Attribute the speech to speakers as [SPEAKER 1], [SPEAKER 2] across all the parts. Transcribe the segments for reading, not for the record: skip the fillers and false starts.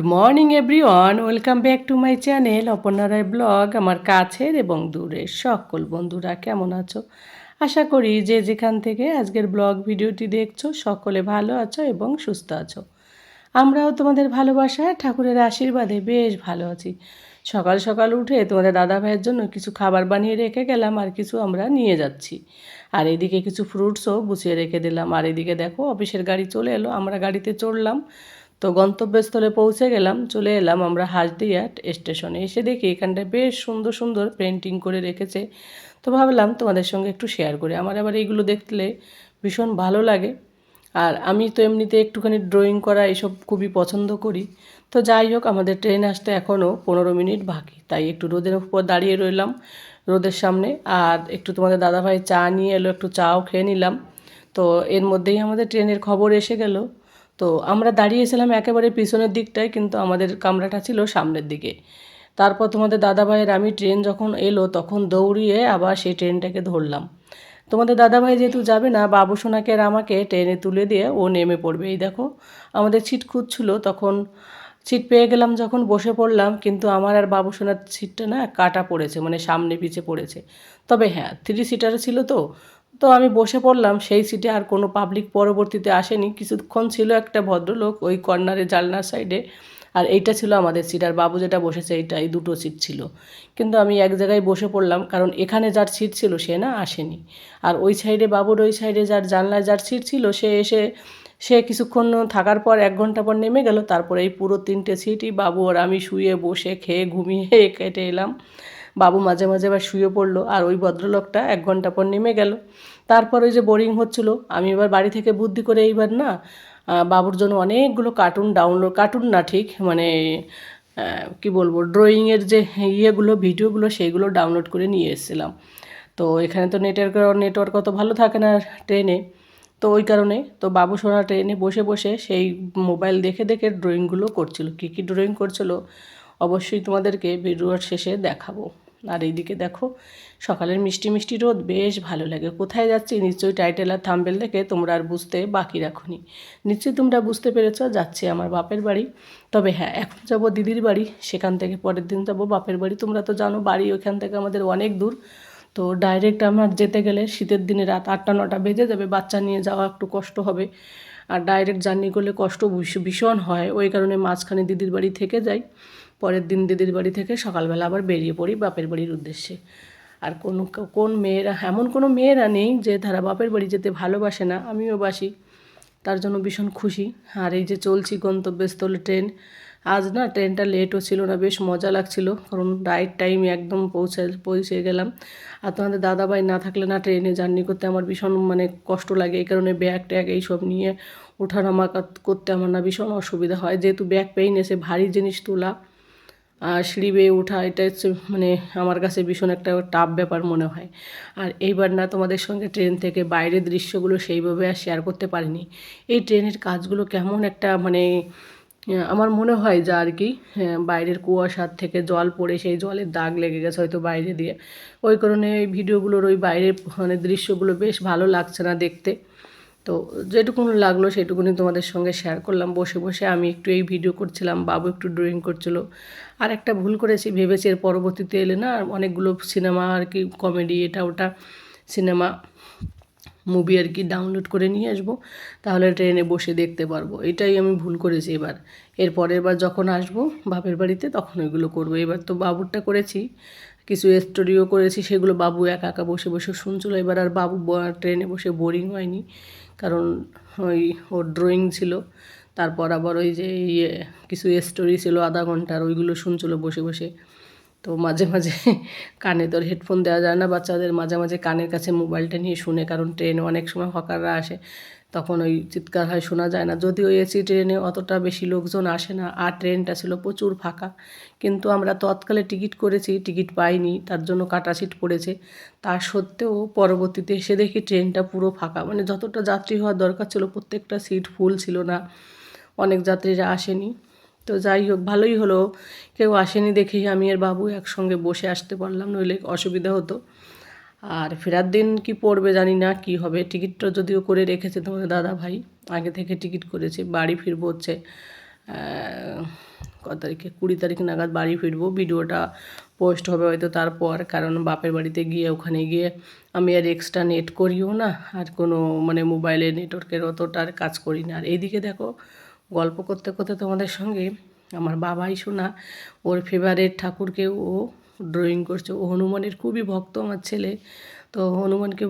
[SPEAKER 1] Good morning everyone, welcome back to my channel Aparna Roy blog. আমার কাছের এবং দূরের সকল বন্ধুরা কেমন আছো? আশা করি যে যেখান থেকে আজকের ব্লগ ভিডিওটি দেখছো সকলে ভালো আছো এবং সুস্থ আছো। আমরাও তোমাদের ভালোবাসায় ঠাকুরের আশীর্বাদে বেশ ভালো আছি। সকাল সকাল উঠে তোমাদের দাদা ভাইয়ের জন্য কিছু খাবার বানিয়ে রেখে গেলাম, আর কিছু আমরা নিয়ে যাচ্ছি। আর এদিকে কিছু ফ্রুটসও গুছিয়ে রেখে দিলাম। আর এদিকে দেখো অফিসের গাড়ি চলে এলো, আমরা গাড়িতে চড়লাম। তো গন্তব্যস্থলে পৌঁছে গেলাম, চলে এলাম আমরা হাসদিয়া স্টেশনে। এসে দেখি এখানটায় বেশ সুন্দর সুন্দর পেন্টিং করে রেখেছে। তো ভাবলাম তোমাদের সঙ্গে একটু শেয়ার করি। আমার আবার এইগুলো দেখলে ভীষণ ভালো লাগে, আর আমি তো এমনিতে একটুখানি ড্রয়িং করা এসব খুবই পছন্দ করি। তো যাই হোক, আমাদের ট্রেন আসতে এখনও 15 মিনিট বাকি, তাই একটু রোদের উপর দাঁড়িয়ে রইলাম, রোদের সামনে। আর একটু তোমাদের দাদাভাই চা নিয়ে এলো, একটু চাও খেয়ে নিলাম। তো এর মধ্যেই আমাদের ট্রেনের খবর এসে গেল। তো আমরা দাঁড়িয়েছিলাম একেবারে পিছনের দিকটায়, কিন্তু আমাদের কামরাটা ছিল সামনের দিকে। তারপর তোমাদের দাদাভাইয়ের আমি ট্রেন যখন এলো তখন দৌড়িয়ে আবার সেই ট্রেনটাকে ধরলাম। তোমাদের দাদাভাই যেহেতু যাবে না, বাবুসোনাকে আর আমাকে ট্রেনে তুলে দিয়ে ও নেমে পড়বে। এই দেখো আমাদের সিট খুঁজছিল, তখন সিট পেয়ে গেলাম, যখন বসে পড়লাম। কিন্তু আমার আর বাবুসোনার সিটটা না কাটা পড়েছে, মানে সামনে পিছে পড়েছে। তবে হ্যাঁ, 3 সিটার ছিল তো। তো আমি বসে পড়লাম সেই সিটে। আর কোনো পাবলিক পরবর্তীতে আসেনি। কিছুক্ষণ ছিল একটা ভদ্রলোক ওই কর্নারে জানলার সাইডে, আর এইটা ছিল আমাদের সিট। আর বাবু যেটা বসেছে এইটা, এই দুটো সিট ছিল। কিন্তু আমি এক জায়গায় বসে পড়লাম, কারণ এখানে যার সিট ছিল সে না আসেনি। আর ওই সাইডে বাবুর ওই সাইডে যার জানলায় যার সিট ছিল সে এসে সে কিছুক্ষণ থাকার পর 1 ঘন্টা পর নেমে গেল। তারপরে এই পুরো 3টে সিটই বাবু আর আমি শুয়ে বসে খেয়ে ঘুমিয়ে কেটে এলাম। বাবু মাঝে মাঝে আবার শুয়ে পড়লো, আর ওই ভদ্রলোকটা 1 ঘন্টা পর নেমে গেল। তারপর ওই যে বোরিং হচ্ছিল, আমি এবার বাড়ি থেকে বুদ্ধি করে এইবার না বাবুর জন্য অনেকগুলো কার্টুন ডাউনলোড, কার্টুন না ঠিক মানে কি বলবো, ড্রয়িংয়ের যে ইয়েগুলো ভিডিওগুলো সেইগুলো ডাউনলোড করে নিয়ে এসেছিলাম। তো এখানে তো নেটওয়ার্ক অত ভালো থাকে না ট্রেনে। তো ওই কারণে তো বাবু সোনা ট্রেনে বসে বসে সেই মোবাইল দেখে দেখে ড্রয়িংগুলো করছিল। কী কী ড্রয়িং করছিল অবশ্যই তোমাদেরকে ভিডিওর শেষে দেখাবো। আর এইদিকে দেখো সকালের মিষ্টি মিষ্টি রোদ, বেশ ভালো লাগে। কোথায় যাচ্ছি নিশ্চয়ই টাইটেল আর থাম্বনেল দেখে তোমরা আর বুঝতে বাকি রাখোনি। নিশ্চয়ই তোমরা বুঝতে পেরেছো, যাচ্ছি আমার বাপের বাড়ি। তবে হ্যাঁ, এখন যাবো দিদির বাড়ি, সেখান থেকে পরের দিন যাবো বাপের বাড়ি। তোমরা তো জানো বাড়ি ওইখান থেকে আমাদের অনেক দূর। তো ডাইরেক্ট আমার যেতে গেলে শীতের দিনে রাত 8টা 9টা বেজে যাবে, বাচ্চা নিয়ে যাওয়া একটু কষ্ট হবে। আর ডাইরেক্ট জার্নি করলে কষ্ট ভীষণ হয়, ওই কারণে মাঝখানে দিদির বাড়ি থেকে যাই। পরের দিন দিদির বাড়ি থেকে সকালবেলা আবার বেরিয়ে পড়ি বাপের বাড়ির উদ্দেশ্যে। আর কোন মেয়েরা, এমন কোনো মেয়েরা নেই যে তারা বাপের বাড়ি যেতে ভালোবাসে না, আমিও বাসি। তার জন্য ভীষণ খুশি। আর এই যে চলছি গন্তব্যস্থলে ট্রেন। আজ না ট্রেনটা লেটও ছিল না, বেশ মজা লাগছিল, কারণ রাইট টাইমে একদম পৌঁছে গেলাম। আর তোমাদের দাদাভাই না থাকলে না ট্রেনে জার্নি করতে আমার ভীষণ মানে কষ্ট লাগে। এই কারণে ব্যাগ ট্যাগ এইসব নিয়ে ওঠানামা করতে আমার না ভীষণ অসুবিধা হয়, যেহেতু ব্যাক পেইন এসে ভারী জিনিস তোলা আর সিঁড়ি বেয়ে ওঠা, এটা হচ্ছে মানে আমার কাছে ভীষণ একটা টাফ ব্যাপার মনে হয়। আর এইবার না তোমাদের সঙ্গে ট্রেন থেকে বাইরের দৃশ্যগুলো সেইভাবে আর শেয়ার করতে পারিনি। এই ট্রেনের কাজগুলো কেমন একটা মানে আমার মনে হয় যা আর কি, বাইরের কুয়াশার থেকে জল পড়ে সেই জলের দাগ লেগে গেছে হয়তো বাইরে দিয়ে। ওই কারণে এই ভিডিওগুলোর ওই বাইরের মানে দৃশ্যগুলো বেশ ভালো লাগছে না দেখতে। তো যেটুকুন লাগলো সেটুকুনি তোমাদের সঙ্গে শেয়ার করলাম। বসে বসে আমি একটু এই ভিডিও করছিলাম, বাবু একটু ড্রয়িং করছিল। আর একটা ভুল করেছি, ভেবেছি এর পরবর্তীতে এলে না অনেকগুলো সিনেমা আর কি, কমেডি এটা ওটা সিনেমা মুভি আর কি ডাউনলোড করে নিয়ে আসবো, তাহলে ট্রেনে বসে দেখতে পারবো। এটাই আমি ভুল করেছি এবার। এর পরের বার যখন আসবো বাপের বাড়িতে তখন ওইগুলো করবো। এবার তো বাবুরটা করেছি, কিছু স্টোরিও করেছি, সেগুলো বাবু একা একা বসে বসে শুনছিলো। এবার আর বাবু ট্রেনে বসে বোরিং হয়নি, কারণ ওই ওর ড্রয়িং ছিল। তারপর আবার ওই যে কিছু স্টোরি ছিল আধা ঘন্টার, ওইগুলো শুনছিলো বসে বসে। তো মাঝে মাঝে কানে তো হেডফোন দেওয়া যায় না বাচ্চাদের, মাঝে মাঝে কানের কাছে মোবাইলটা নিয়ে শুনে, কারণ ট্রেনে অনেক সময় হকাররা আসে, তখন ওই চিৎকার হয়, শোনা যায় না। যদিও এসি ট্রেনে অতটা বেশি লোকজন আসে না, আর ট্রেনটা ছিল প্রচুর ফাঁকা। কিন্তু আমরা তৎকালে টিকিট করেছি, টিকিট পাইনি, তার জন্য কাটা সিট পড়েছে। তা সত্ত্বেও পরবর্তীতে এসে দেখি ট্রেনটা পুরো ফাঁকা, মানে যতটা যাত্রী হওয়ার দরকার ছিল প্রত্যেকটা সিট ফুল ছিল না, অনেক যাত্রীরা আসেনি। তো যাই হোক, ভালোই হলো কেউ আসেনি দেখেই আমি আর বাবু একসঙ্গে বসে আসতে পারলাম, নইলে অসুবিধা হতো। আর ফেরার দিন কি পড়বে জানি না, কি হবে। টিকিটটা যদিও করে রেখেছে তোমাদের দাদা ভাই, আগে থেকে টিকিট করেছে। বাড়ি ফিরবো হচ্ছে কত তারিখে 20 তারিখ নাগাদ বাড়ি ফিরবো। ভিডিওটা পোস্ট হবে হয়তো তারপর, কারণ বাপের বাড়িতে গিয়ে ওখানে গিয়ে আমি আর এক্সট্রা নেট করিও না, আর কোনো মানে মোবাইলে নেটওয়ার্কের অতটা আর কাজ করি না। আর এইদিকে দেখো গল্প করতে করতে তোমাদের সঙ্গে আমার বাবাই শোনা ওর ফেভারিট ঠাকুরকে ও ড্রয়িং করছে। ও হনুমানের খুবই ভক্ত আমার ছেলে, তো হনুমানকে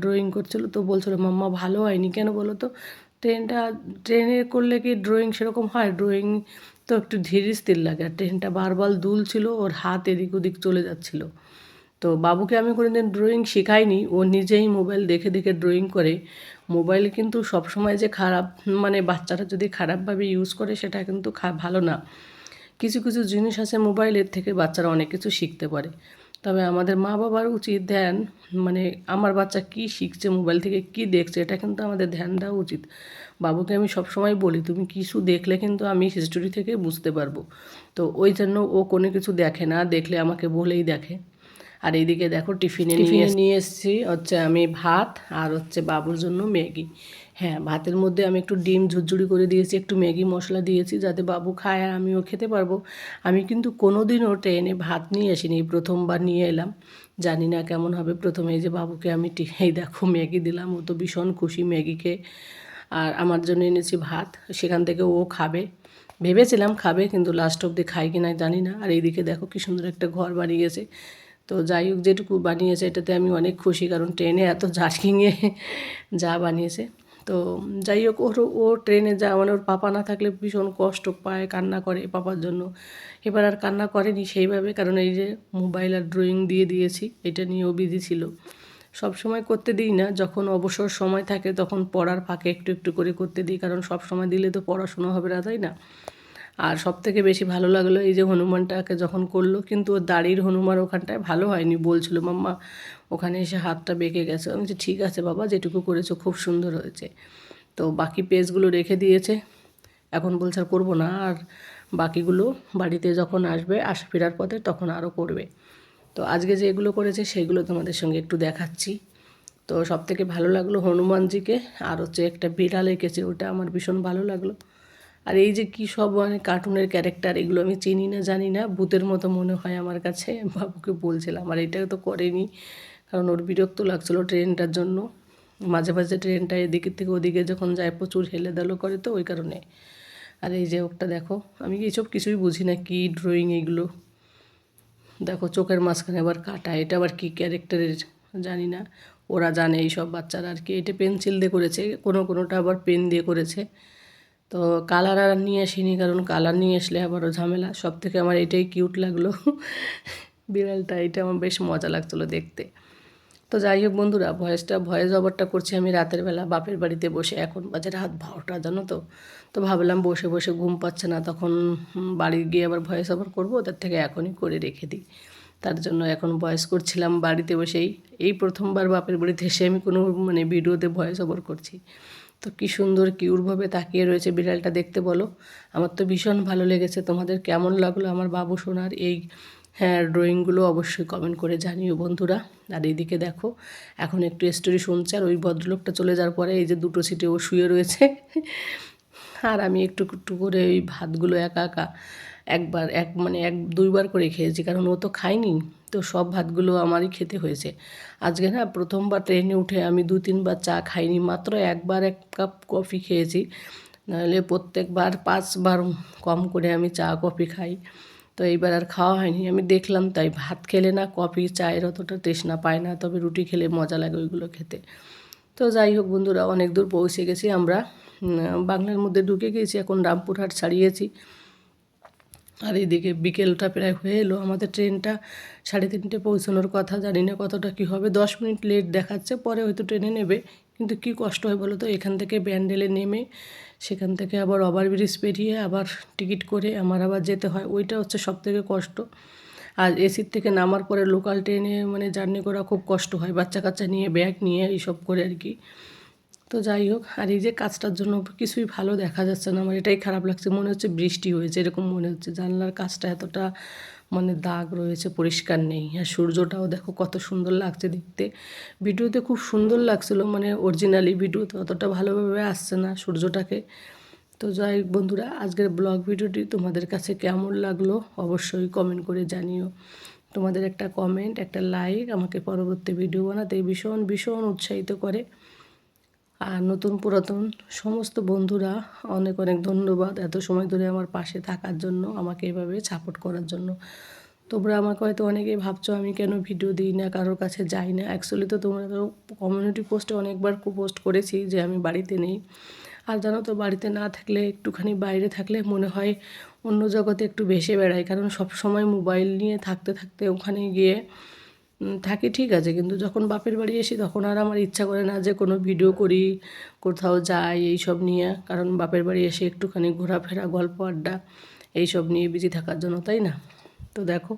[SPEAKER 1] ড্রয়িং করছিলো, তো বলছিল মাম্মা ভালো হয়নি কেন বলো তো। ট্রেনে করলে কি ড্রয়িং সেরকম হয়? ড্রয়িং তো একটু ধীর স্থির লাগে, আর ট্রেনটা বারবার দুলছিল, ওর হাত এদিক ওদিক চলে যাচ্ছিলো। তো বাবুকে আমি কোনোদিন ড্রয়িং শেখাইনি, ও নিজেই মোবাইল দেখে দেখে ড্রয়িং করে। মোবাইল কিন্তু সবসময় যে খারাপ, মানে বাচ্চারা যদি খারাপভাবে ইউজ করে সেটা কিন্তু ভালো না। কিছু কিছু জিনিস আছে মোবাইলের থেকে বাচ্চারা অনেক কিছু শিখতে পারে। তবে আমাদের মা বাবার উচিত ধ্যান, মানে আমার বাচ্চা কি শিখছে মোবাইল থেকে, কি দেখছে, এটা কিন্তু আমাদের ধ্যান দেওয়া উচিত। বাবুকে আমি সবসময় বলি তুমি কিছু দেখলে কিন্তু আমি হিস্টোরি থেকে বুঝতে পারবো। তো ওই জন্য ও কোনো কিছু দেখে না, দেখলে আমাকে বলেই দেখে। আর এইদিকে দেখো টিফিনে নিয়ে এসেছি হচ্ছে আমি ভাত, আর হচ্ছে বাবুর জন্য ম্যাগি। হ্যাঁ, ভাতের মধ্যে আমি একটু ডিম ঝুরঝুরি করে দিয়েছি, একটু ম্যাগি মশলা দিয়েছি যাতে বাবু খায় আর আমিও খেতে পারবো। আমি কিন্তু কোনো দিনও ট্রেনে ভাত নিয়ে আসিনি, প্রথমবার নিয়ে এলাম, জানি না কেমন হবে। প্রথমে এই যে বাবুকে আমি এই দেখো ম্যাগি দিলাম, ও তো ভীষণ খুশি ম্যাগি খেয়ে। আর আমার জন্য এনেছি ভাত, সেখান থেকে ও খাবে, ভেবেছিলাম খাবে, কিন্তু লাস্ট অবধি খাই কি না জানি না। আর এইদিকে দেখো কি সুন্দর একটা ঘর বানিয়েছে। তো যাই হোক, যেটুকু বানিয়েছে এটাতে আমি অনেক খুশি, কারণ ট্রেনে এত জার্কিংয়ে যা বানিয়েছে। তো যাই হোক, ও ট্রেনে যা মানে ওর পাপা না থাকলে ভীষণ কষ্ট পায়, কান্না করে পাপার জন্য। এবার আর কান্না করেনি সেইভাবে, কারণ এই যে মোবাইল আর ড্রয়িং দিয়ে দিয়েছি, এটা নিয়েও বিজি ছিল। সব সময় করতে দিই না, যখন অবসর সময় থাকে তখন পড়ার ফাঁকে একটু একটু করে করতে দিই, কারণ সব সময় দিলে তো পড়াশোনা হবে না, তাই না? আর সবথেকে বেশি ভালো লাগলো এই যে হনুমানটাকে যখন করলো, কিন্তু ওর দাড়ির হনুমান ওখানটায় ভালো হয়নি, বলছিল মাম্মা ওখানে এসে হাতটা বেঁকে গেছে। আমি বলছি ঠিক আছে বাবা, যেটুকু করেছো খুব সুন্দর হয়েছে। তো বাকি পেজগুলো রেখে দিয়েছে, এখন বলছে আর করবো না, আর বাকিগুলো বাড়িতে যখন আসবে ফেরার পথে তখন আরও করবে। তো আজকে যে এগুলো করেছে সেগুলো তোমাদের সঙ্গে একটু দেখাচ্ছি। তো সবথেকে ভালো লাগলো হনুমানজিকে, আর হচ্ছে একটা বিড়াল এঁকেছে, ওটা আমার ভীষণ ভালো লাগলো। আর এই যে কী সব মানে কার্টুনের ক্যারেক্টার, এগুলো আমি চিনি না, জানি না, ভূতের মতো মনে হয় আমার কাছে। বাবুকে বলছিলাম, আর এটা তো করেনি, কারণ ওর বিরক্ত লাগছিলো ট্রেনটার জন্য। মাঝে মাঝে ট্রেনটা এদিকে থেকে ওদিকে যখন যায় প্রচুর হেলে দেলো করে, তো ওই কারণে। আর এই যে ওটা দেখো, আমি এইসব কিছুই বুঝি না, কি ড্রয়িং এইগুলো। দেখো চোখের মাঝখানে আবার কাটা, এটা আবার কী ক্যারেক্টারের জানি না, ওরা জানে এইসব বাচ্চারা আর কি। এটা পেন্সিল দিয়ে করেছে, কোনোটা আবার পেন দিয়ে করেছে। তো কালার আর নিয়ে আসিনি, কারণ কালার নিয়ে আসলে আবারও ঝামেলা। সব থেকে আমার এটাই কিউট লাগলো, বিড়ালটা, এটা আমার বেশ মজা লাগছিলো দেখতে। তো যাই হোক বন্ধুরা, ভয়েস ওভারটা করছি আমি রাতের বেলা বাপের বাড়িতে বসে, এখন বাজে রাত 12টা জানো তো। তো ভাবলাম বসে বসে ঘুম পাচ্ছে না, তখন বাড়ি গিয়ে আবার ভয়েস ওভার করবো, তার থেকে এখনই করে রেখে দিই। তার জন্য এখন ভয়েস করছিলাম বাড়িতে বসেই। এই প্রথমবার বাপের বাড়িতে এসে আমি কোনো মানে ভিডিওতে ভয়েস ওভার করছি। তো কী সুন্দর কিউটভাবে তাকিয়ে রয়েছে বিড়ালটা, দেখতে বলো। আমার তো ভীষণ ভালো লেগেছে। তোমাদের কেমন লাগলো আমার বাবু সোনার এই ড্রয়িংগুলো অবশ্যই কমেন্ট করে জানিও বন্ধুরা। আর এইদিকে দেখো এখন একটু স্টোরি শুনছে, আর ওই ভদ্রলোকটা চলে যাওয়ার পরে এই যে দুটো সিটে ও শুয়ে রয়েছে, আর আমি একটু একটু করে ওই ভাতগুলো একা একা দুইবার করে খেয়েছি, কারণ ও তো খায়নি। তো সব ভাতগুলো আমারই খেতে হয়েছে। আজকে না প্রথমবার ট্রেনে উঠে আমি 2-3 বার চা খাইনি, মাত্র একবার 1 কাপ কফি খেয়েছি, নাহলে প্রত্যেকবার 5 বার কম করে আমি চা কফি খাই। তো এইবার আর খাওয়া হয়নি, আমি দেখলাম তাই। ভাত খেলে না কফি চায়ের অতটা তৃষ্ণা পায় না, তবে রুটি খেলে মজা লাগে ওইগুলো খেতে। তো যাই হোক বন্ধুরা, অনেক দূর পৌঁছে গেছি আমরা, বাংলার মধ্যে ঢুকে গেছি, এখন রামপুরহাট ছাড়িয়েছি। আর এদিকে বিকেলটা প্রায় হয়ে এলো, আমাদের ট্রেনটা 3:30 পৌঁছানোর কথা, জানি না কতটা কী হবে, 10 মিনিট লেট দেখাচ্ছে, পরে হয়তো ট্রেনে নেবে। কিন্তু কী কষ্ট হয় বলো তো, এখান থেকে ব্যান্ডেলে নেমে সেখান থেকে আবার ওভারব্রিজ পেরিয়ে আবার টিকিট করে আমার আবার যেতে হয়, ওইটা হচ্ছে সবথেকে কষ্ট। আর এসির থেকে নামার পরে লোকাল ট্রেনে মানে জার্নি করা খুব কষ্ট হয়, বাচ্চা কাচ্চা নিয়ে, ব্যাগ নিয়ে এইসব করে আর কি। তো যাই হোক, আর এই যে কাজটার জন্য কিছুই ভালো দেখা যাচ্ছে না, আমার এটাই খারাপ লাগছে, মনে হচ্ছে বৃষ্টি হয়েছে এরকম মনে হচ্ছে। জানলার কাজটা এতটা মানে দাগ রয়েছে, পরিষ্কার নেই। আর সূর্যটাও দেখো কত সুন্দর লাগছে দেখতে, ভিডিওতে খুব সুন্দর লাগছিলো, মানে অরিজিনালি ভিডিওতে অতটা ভালোভাবে আসছে না সূর্যটাকে। তো যাই হোক বন্ধুরা, আজকের ব্লগ ভিডিওটি তোমাদের কাছে কেমন লাগলো অবশ্যই কমেন্ট করে জানিও। তোমাদের একটা কমেন্ট, একটা লাইক আমাকে পরবর্তী ভিডিও বানাতে ভীষণ ভীষণ উৎসাহিত করে। আর নতুন পুরাতন সমস্ত বন্ধুরা অনেক অনেক ধন্যবাদ এত সময় ধরে আমার পাশে থাকার জন্য, আমাকে এভাবে সাপোর্ট করার জন্য। তোমরা আমাকে হয়তো অনেকেই ভাবছো আমি কেন ভিডিও দিই না, কারোর কাছে যাই না। অ্যাকচুয়ালি তো তোমরা তো কমিউনিটি পোস্টে অনেকবার পোস্ট করেছি যে আমি বাড়িতে নেই। আর জানো তো, বাড়িতে না থাকলে, একটুখানি বাইরে থাকলে মনে হয় অন্য জগতে একটু ভেসে বেড়াই। কারণ সব সময় মোবাইল নিয়ে থাকতে থাকতে ওখানে গিয়ে থাকি ঠিক আছে, কিন্তু যখন বাপের বাড়ি আসি তখন আর আমার ইচ্ছা করে না যে কোনো ভিডিও করি, কোথাও যাই এইসব নিয়ে। কারণ বাপের বাড়ি এসে একটুখানি ঘোরাফেরা, গল্প আড্ডা এইসব নিয়ে বিজি থাকার জন্য, তাই না? তো দেখো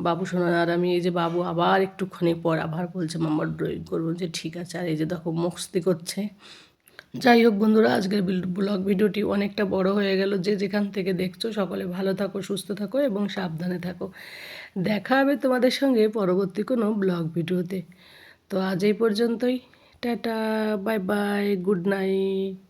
[SPEAKER 1] বাবু শোনা, আর আমি এই যে বাবু আবার একটুখানি পর আবার বলছে মাম্মা ড্রয়িং করবো, যে ঠিক আছে। আর এই যে দেখো মস্তি করছে। যাই হোক বন্ধুরা, আজকের ব্লগ ভিডিওটি অনেকটা বড় হয়ে গেল। যে যেখান থেকে দেখছো সকলে ভালো থাকো, সুস্থ থাকো এবং সাবধানে থাকো। দেখা হবে তোমাদের সঙ্গে পরবর্তী কোনো ব্লগ ভিডিওতে। তো আজ এই পর্যন্তই। Tata, bye bye, good night.